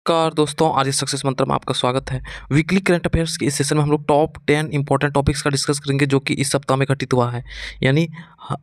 नमस्कार दोस्तों, आज इस सक्सेस मंत्र में आपका स्वागत है। वीकली करंट अफेयर्स के इस सेशन में हम लोग टॉप 10 इंपॉर्टेंट टॉपिक्स का डिस्कस करेंगे जो कि इस सप्ताह में घटित हुआ है। यानी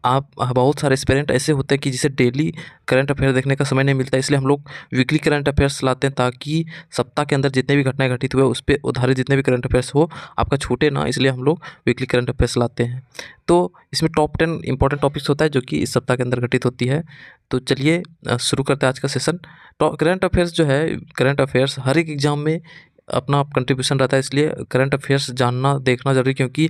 आप बहुत सारे एस्पिरेंट ऐसे होते हैं कि जिसे डेली करंट अफेयर देखने का समय नहीं मिलता, इसलिए हम लोग वीकली करंट अफेयर्स लाते हैं ताकि सप्ताह के अंदर जितने भी घटनाएं घटित हुए उस पर आधारित जितने भी करंट अफेयर्स हो आपका छूटे ना, इसलिए हम लोग वीकली करंट अफेयर्स लाते हैं। तो इसमें टॉप 10 इंपॉर्टेंट टॉपिक्स होता है जो कि इस सप्ताह के अंदर घटित होती है। तो चलिए शुरू करते हैं आज का सेशन। तो करंट अफेयर्स जो है, करंट अफेयर्स हर एक एग्ज़ाम में अपना कंट्रीब्यूशन रहता है, इसलिए करंट अफेयर्स जानना देखना ज़रूरी, क्योंकि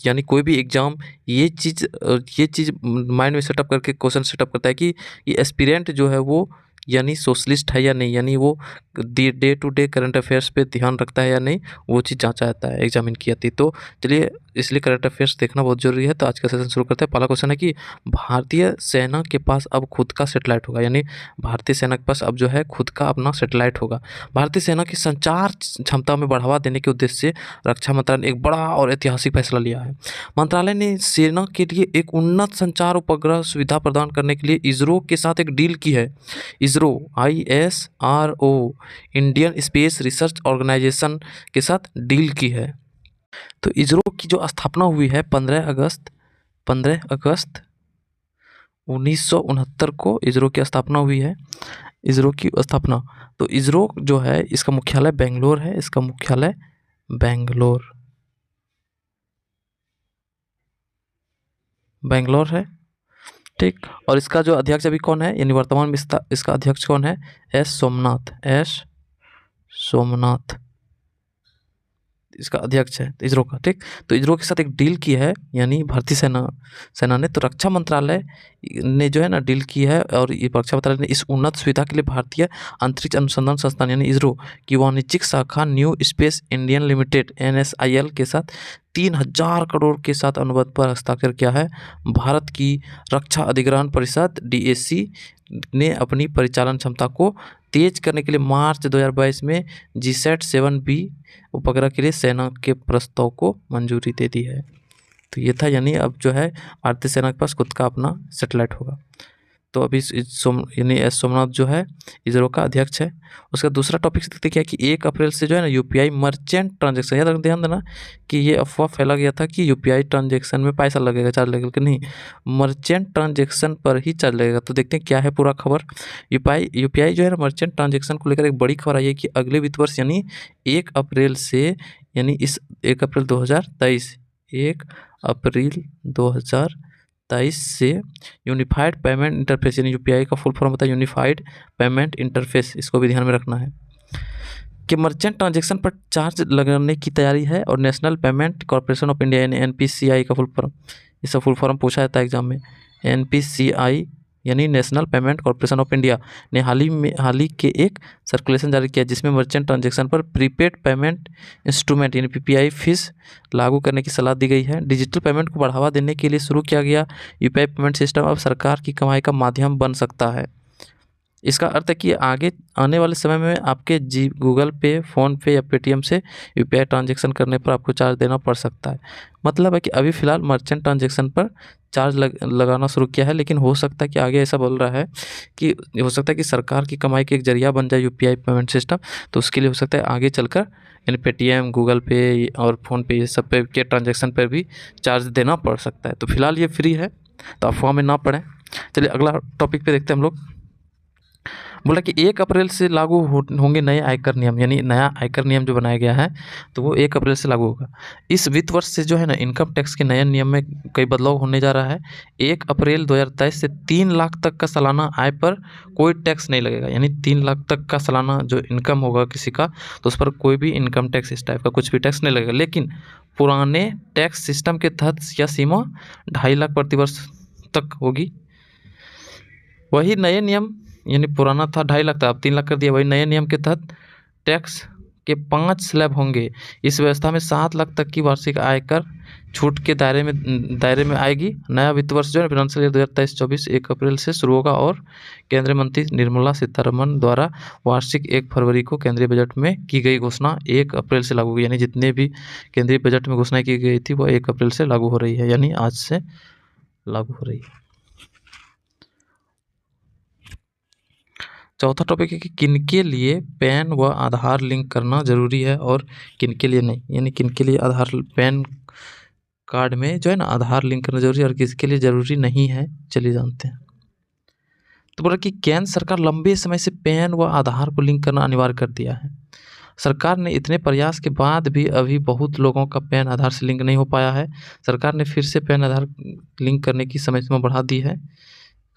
यानी कोई भी एग्ज़ाम ये चीज़ माइंड में सेटअप करके क्वेश्चन सेटअप करता है कि ये एस्पिरेंट जो है वो यानी सोशलिस्ट है या नहीं, यानी वो day to day current affairs पे ध्यान रखता है या नहीं, वो चीज़ जांचा जाता है एग्जामिन की जाती है। तो चलिए, इसलिए करंट अफेयर्स देखना बहुत ज़रूरी है। तो आज का सेशन शुरू करते हैं। पहला क्वेश्चन है कि भारतीय सेना के पास अब खुद का सैटेलाइट होगा, यानी भारतीय सेना के पास अब जो है खुद का अपना सैटेलाइट होगा। भारतीय सेना की संचार क्षमता में बढ़ावा देने के उद्देश्य से रक्षा मंत्रालय ने एक बड़ा और ऐतिहासिक फैसला लिया है। मंत्रालय ने सेना के लिए एक उन्नत संचार उपग्रह सुविधा प्रदान करने के लिए इसरो के साथ एक डील की है। ISRO ISRO Indian space research organisation के साथ डील की है। तो इसरो की जो स्थापना हुई है 15 अगस्त 1969 को इसरो की स्थापना हुई है। इसरो की स्थापना, तो इसरो जो है इसका मुख्यालय बेंगलोर है। इसका मुख्यालय बेंगलोर है, ठीक। और इसका जो अध्यक्ष अभी कौन है, यानी वर्तमान में इसका अध्यक्ष कौन है? एस सोमनाथ इसका अध्यक्ष है इसरो का, ठीक। तो इसरो के साथ एक डील की है, यानी भारतीय सेना ने। तो रक्षा मंत्रालय ने जो है ना डील की है, और ये रक्षा मंत्रालय ने इस उन्नत सुविधा के लिए भारतीय अंतरिक्ष अनुसंधान संस्थान यानी इसरो की वाणिज्यिक शाखा new space Indian limited NSIL के साथ 3000 करोड़ के साथ अनुबंध पर हस्ताक्षर किया है। भारत की रक्षा अधिग्रहण परिषद DAC ने अपनी परिचालन क्षमता को तेज करने के लिए मार्च 2022 में GSAT-7B उपग्रह के लिए सेना के प्रस्ताव को मंजूरी दे दी है। तो ये था, यानी अब जो है भारतीय सेना के पास खुद का अपना सैटेलाइट होगा। तो अभी यानी एस सोमनाथ जो है इसरो का अध्यक्ष है। उसका दूसरा टॉपिक देखते क्या कि 1 अप्रैल से जो है ना UPI मर्चेंट ट्रांजेक्शन, याद ध्यान देना कि ये अफवाह फैला गया था कि UPI ट्रांजेक्शन में पैसा लगेगा, चार्ज लगेगा, कि नहीं, मर्चेंट ट्रांजेक्शन पर ही चार्ज लगेगा। तो देखते हैं क्या है पूरा खबर। UPI जो है ना मर्चेंट ट्रांजेक्शन को लेकर एक बड़ी खबर आई है कि अगले वित्त वर्ष यानी 1 अप्रैल से, यानी इस 1 अप्रैल 2023 1 अप्रैल 2023 से यूनिफाइड पेमेंट इंटरफेस, यानी UPI का फुल फॉर्म होता है यूनिफाइड पेमेंट इंटरफेस, इसको भी ध्यान में रखना है कि मर्चेंट ट्रांजैक्शन पर चार्ज लगाने की तैयारी है। और national payment corporation of India यानी NPCI का फुल फॉर्म, इसका फुल फॉर्म पूछा जाता है एग्जाम में। NPCI यानी national payment corporation of India ने हाल ही के एक सर्कुलेशन जारी किया जिसमें मर्चेंट ट्रांजैक्शन पर प्रीपेड पेमेंट इंस्ट्रूमेंट यानी PPI फीस लागू करने की सलाह दी गई है। डिजिटल पेमेंट को बढ़ावा देने के लिए शुरू किया गया UPI पेमेंट सिस्टम अब सरकार की कमाई का माध्यम बन सकता है। इसका अर्थ है कि आगे आने वाले समय में आपके गूगल पे, फ़ोन पे या पेटीएम से UPI ट्रांजैक्शन करने पर आपको चार्ज देना पड़ सकता है। मतलब है कि अभी फ़िलहाल मर्चेंट ट्रांजैक्शन पर चार्ज लगाना शुरू किया है, लेकिन हो सकता है कि आगे ऐसा बोल रहा है कि हो सकता है कि सरकार की कमाई का एक जरिया बन जाए UPI पेमेंट सिस्टम। तो उसके लिए हो सकता है आगे चलकर यानी पेटीएम, गूगल पे और फ़ोनपे ये सब पे के ट्रांजैक्शन पर भी चार्ज देना पड़ सकता है। तो फिलहाल ये फ्री है, तो अफवाह में ना पड़ें। चलिए अगला टॉपिक पे देखते हैं हम लोग। बोला कि 1 अप्रैल से लागू होंगे नए आयकर नियम, यानी नया आयकर नियम जो बनाया गया है तो वो 1 अप्रैल से लागू होगा। इस वित्त वर्ष से जो है ना इनकम टैक्स के नए नियम में कई बदलाव होने जा रहा है। 1 अप्रैल 2023 से 3 लाख तक का सालाना आय पर कोई टैक्स नहीं लगेगा, यानी 3 लाख तक का सालाना जो इनकम होगा किसी का, तो उस पर कोई भी इनकम टैक्स, इस टाइप का कुछ भी टैक्स नहीं लगेगा। लेकिन पुराने टैक्स सिस्टम के तहत यह सीमा 2.5 लाख प्रतिवर्ष तक होगी। वही नए नियम, यानी पुराना था 2.5 लाख था, अब 3 लाख कर दिया। वही नए नियम के तहत टैक्स के 5 स्लैब होंगे। इस व्यवस्था में 7 लाख तक की वार्षिक आयकर छूट के दायरे में आएगी। नया वित्त वर्ष जो है फाइनेंशियल ईयर 2023-24 1 अप्रैल से शुरू होगा और केंद्रीय मंत्री निर्मला सीतारमण द्वारा वार्षिक 1 फरवरी को केंद्रीय बजट में की गई घोषणा 1 अप्रैल से लागू होगी। यानी जितने भी केंद्रीय बजट में घोषणा की गई थी वो 1 अप्रैल से लागू हो रही है, यानी आज से लागू हो रही है। चौथा टॉपिक है कि किनके लिए पैन व आधार लिंक करना जरूरी है और किनके लिए नहीं, यानी किनके लिए आधार पैन कार्ड में जो है ना आधार लिंक करना जरूरी है और किसके लिए जरूरी नहीं है, चलिए जानते हैं। तो बोला कि केंद्र सरकार लंबे समय से पैन व आधार को लिंक करना अनिवार्य कर दिया है। सरकार ने इतने प्रयास के बाद भी अभी बहुत लोगों का पैन आधार से लिंक नहीं हो पाया है। सरकार ने फिर से पैन आधार लिंक करने की समय सीमा बढ़ा दी है।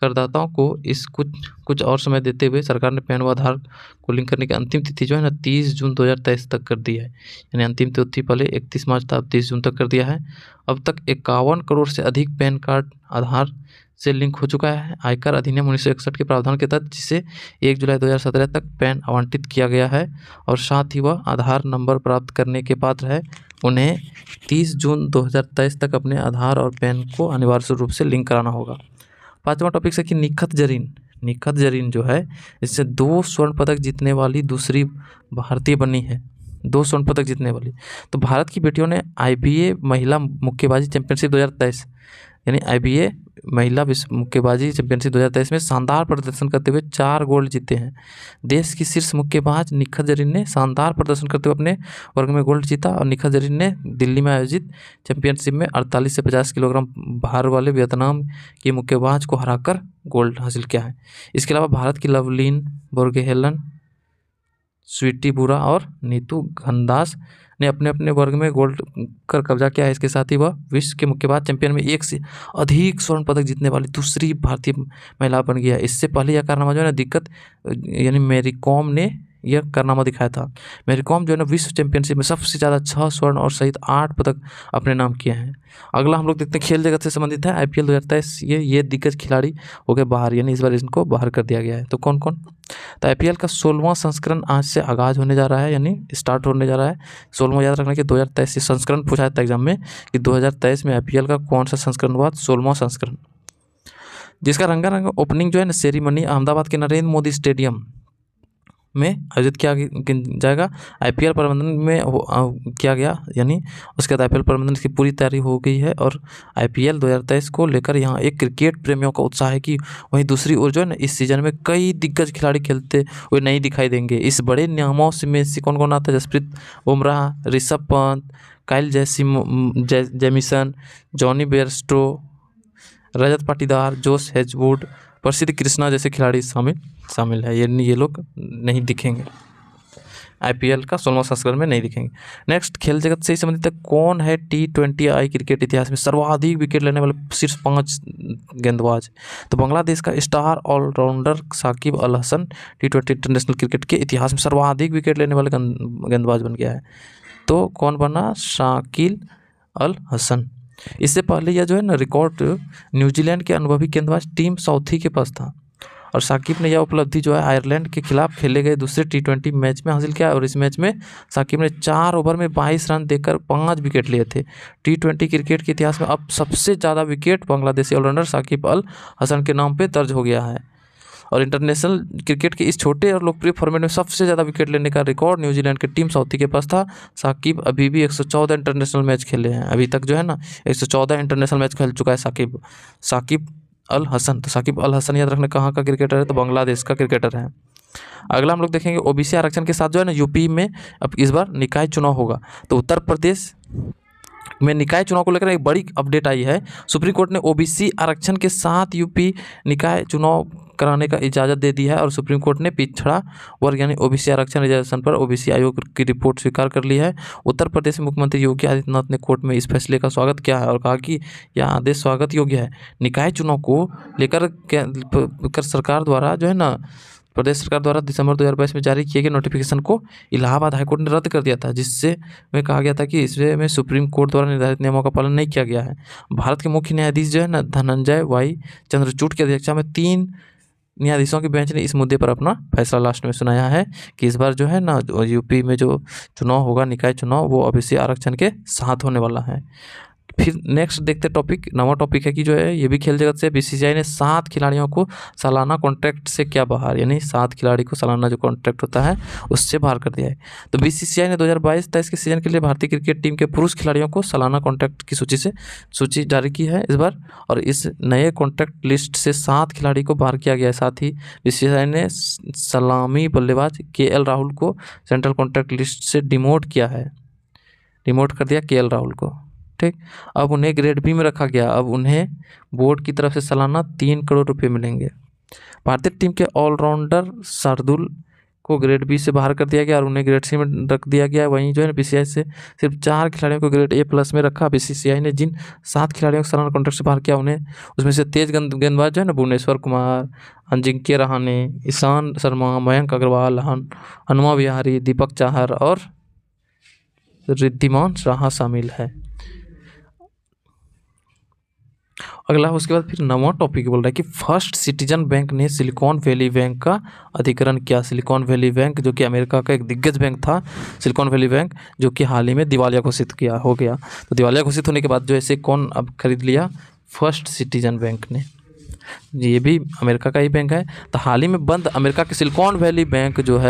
करदाताओं को इस कुछ और समय देते हुए सरकार ने पैन व आधार को लिंक करने की अंतिम तिथि जो है ना 30 जून 2023 तक कर दी है। यानी अंतिम तिथि पहले 31 मार्च था, अब 30 जून तक कर दिया है। अब तक 51 करोड़ से अधिक पैन कार्ड आधार से लिंक हो चुका है। आयकर अधिनियम 1961 के प्रावधान के तहत जिसे 1 जुलाई 2017 तक पैन आवंटित किया गया है और साथ ही वह आधार नंबर प्राप्त करने के पात्र है, उन्हें 30 जून 2023 तक अपने आधार और पैन को अनिवार्य रूप से लिंक कराना होगा। पांचवा टॉपिक है कि निखत जरीन जो है इससे 2 स्वर्ण पदक जीतने वाली दूसरी भारतीय बनी है। 2 स्वर्ण पदक जीतने वाली। तो भारत की बेटियों ने IBA महिला मुक्केबाजी चैंपियनशिप 2023 यानी IBA महिला विश्व मुक्केबाजी चैंपियनशिप 2023 में शानदार प्रदर्शन करते हुए 4 गोल्ड जीते हैं। देश की शीर्ष मुक्केबाज निखत जरीन ने शानदार प्रदर्शन करते हुए अपने वर्ग में गोल्ड जीता और निखत जरीन ने दिल्ली में आयोजित चैंपियनशिप में 48 से 50 किलोग्राम भार वाले वियतनाम की मुक्केबाज को हराकर गोल्ड हासिल किया है। इसके अलावा भारत की लवलीन बोर्गोहेन, स्वीटी बुरा और नीतू घनदास ने अपने अपने वर्ग में गोल्ड कर कब्जा किया है। इसके साथ ही वह विश्व के मुक्केबाज चैंपियन में 1 से अधिक स्वर्ण पदक जीतने वाली दूसरी भारतीय महिला बन गई है। इससे पहले यह कारनामा जो है ना दिक्कत यानी मैरी कॉम ने यह कारनामा दिखाया था। मैरी कॉम जो है ना विश्व चैंपियनशिप में सबसे ज़्यादा 6 स्वर्ण और सहित 8 पदक अपने नाम किए हैं। अगला हम लोग देखते हैं खेल जगत से संबंधित है। IPL 2023 ये दिग्गज खिलाड़ी हो गए बाहर, यानी इस बार इनको बाहर कर दिया गया है। तो कौन कौन? तो IPL का 16वां संस्करण आज से आगाज होने जा रहा है, यानी स्टार्ट होने जा रहा है। 16वां याद रखना कि 2023 संस्करण पूछा था एग्जाम में कि 2023 में IPL का कौन सा संस्करण हुआ? 16वां संस्करण, जिसका रंगारंग ओपनिंग जो है ना सेरेमनी अहमदाबाद के नरेंद्र मोदी स्टेडियम में आयोजित किया जाएगा। IPL प्रबंधन में किया गया, यानी उसके बाद IPL प्रबंधन की पूरी तैयारी हो गई है और IPL 2023 को लेकर यहाँ एक क्रिकेट प्रेमियों का उत्साह है कि वहीं दूसरी ओर जो है ना इस सीजन में कई दिग्गज खिलाड़ी खेलते हुए नहीं दिखाई देंगे। इस बड़े नामों में से कौन कौन आता है? Jasprit Bumrah, Rishabh Pant, Kyle Jamieson, Jonny Bairstow, Rajat Patidar, Josh Hazlewood, प्रसिद्ध कृष्णा जैसे खिलाड़ी शामिल है। ये लोग नहीं दिखेंगे, IPL का 16वां संस्करण में नहीं दिखेंगे। नेक्स्ट खेल जगत से संबंधित है, कौन है T20I क्रिकेट इतिहास में सर्वाधिक विकेट लेने वाले शीर्ष 5 गेंदबाज? तो बांग्लादेश का star allrounder Shakib Al Hasan T20 international cricket के इतिहास में सर्वाधिक विकेट लेने वाले गेंदबाज बन गया है। तो कौन बना? शाकिब अल हसन। इससे पहले यह जो है ना रिकॉर्ड न्यूजीलैंड के अनुभवी गेंदबाज टीम साउथी के पास था और साकिब ने यह उपलब्धि जो है आयरलैंड के खिलाफ खेले गए दूसरे T20 मैच में हासिल किया और इस मैच में साकिब ने 4 ओवर में 22 रन देकर 5 विकेट लिए थे। T20 क्रिकेट के इतिहास में अब सबसे ज़्यादा विकेट बांग्लादेशी ऑलराउंडर साकिब अल हसन के नाम पे दर्ज हो गया है और इंटरनेशनल क्रिकेट के इस छोटे और लोकप्रिय फॉर्मेट में सबसे ज़्यादा विकेट लेने का रिकॉर्ड न्यूजीलैंड की टीम साउथी के पास था। साकिब अभी भी 114 इंटरनेशनल मैच खेले हैं, अभी तक जो है ना 114 इंटरनेशनल मैच खेल चुका है साकिब अल हसन। तो साकिब अल हसन याद रखना कहाँ का क्रिकेटर है? तो बांग्लादेश का क्रिकेटर है। अगला हम लोग देखेंगे OBC आरक्षण के साथ जो है ना यूपी में अब इस बार निकाय चुनाव होगा। तो उत्तर प्रदेश में निकाय चुनाव को लेकर एक बड़ी अपडेट आई है। सुप्रीम कोर्ट ने OBC आरक्षण के साथ यूपी निकाय चुनाव कराने का इजाज़त दे दी है और सुप्रीम कोर्ट ने पिछड़ा वर्ग यानी OBC आरक्षण रिजर्वेशन पर OBC आयोग की रिपोर्ट स्वीकार कर ली है। उत्तर प्रदेश मुख्यमंत्री योगी आदित्यनाथ ने कोर्ट में इस फैसले का स्वागत किया है और कहा कि यह आदेश स्वागत योग्य है। निकाय चुनाव को लेकर सरकार द्वारा जो है ना प्रदेश सरकार द्वारा दिसंबर 2022 में जारी किए गए नोटिफिकेशन को इलाहाबाद हाईकोर्ट ने रद्द कर दिया था, जिससे में कहा गया था कि इसमें सुप्रीम कोर्ट द्वारा निर्धारित नियमों का पालन नहीं किया गया है। भारत के मुख्य न्यायाधीश जो है ना धनंजय वाई चंद्रचूड़ की अध्यक्षता में 3 न्यायाधीशों की बेंच ने इस मुद्दे पर अपना फैसला लास्ट में सुनाया है कि इस बार जो है ना यूपी में जो चुनाव होगा निकाय चुनाव वो OBC आरक्षण के साथ होने वाला है। फिर नेक्स्ट देखते टॉपिक, नवा टॉपिक है कि जो है ये भी खेल जगत से बीसीसीआई ने 7 खिलाड़ियों को सालाना कॉन्ट्रैक्ट से क्या बाहर, यानी 7 खिलाड़ी को सालाना जो कॉन्ट्रैक्ट होता है उससे बाहर कर दिया है। तो बीसीसीआई ने 2022-23 के सीजन के लिए भारतीय क्रिकेट टीम के पुरुष खिलाड़ियों को सालाना कॉन्ट्रैक्ट की सूची जारी की है इस बार, और इस नए कॉन्ट्रैक्ट लिस्ट से 7 खिलाड़ी को बाहर किया गया है। साथ ही बीसीसीआई ने सलामी बल्लेबाज केएल राहुल को सेंट्रल कॉन्ट्रैक्ट लिस्ट से डिमोट कर दिया केएल राहुल को, ठीक। अब उन्हें ग्रेड बी में रखा गया। अब उन्हें बोर्ड की तरफ से सालाना 3 करोड़ रुपए मिलेंगे। भारतीय टीम के ऑलराउंडर शार्दुल को ग्रेड बी से बाहर कर दिया गया और उन्हें ग्रेड सी में रख दिया गया। वहीं जो है ना बीसीसीआई से सिर्फ 4 खिलाड़ियों को ग्रेड ए प्लस में रखा। बीसीसीआई ने जिन 7 खिलाड़ियों को सालाना कॉन्ट्रैक्ट से बाहर किया उन्हें, उसमें से तेज गेंदबाज जो है ना भुवनेश्वर कुमार, अजिंक्य रहाणे, ईशान शर्मा, मयंक अग्रवाल, हनुमा विहारी, दीपक चाहर और रिद्धिमान साहा शामिल है। अगला उसके बाद फिर नवा टॉपिक बोल रहा है कि फर्स्ट सिटीजन बैंक ने सिलिकॉन वैली बैंक का अधिग्रहण किया। सिलिकॉन वैली बैंक जो कि अमेरिका का एक दिग्गज बैंक था, सिलिकॉन वैली बैंक, जो कि हाल ही में दिवालिया घोषित हो गया। तो दिवालिया घोषित होने के बाद जो ऐसे कौन अब खरीद लिया, फर्स्ट सिटीजन बैंक ने। ये भी अमेरिका का ही बैंक है। तो हाल ही में बंद अमेरिका के सिलिकॉन वैली बैंक जो है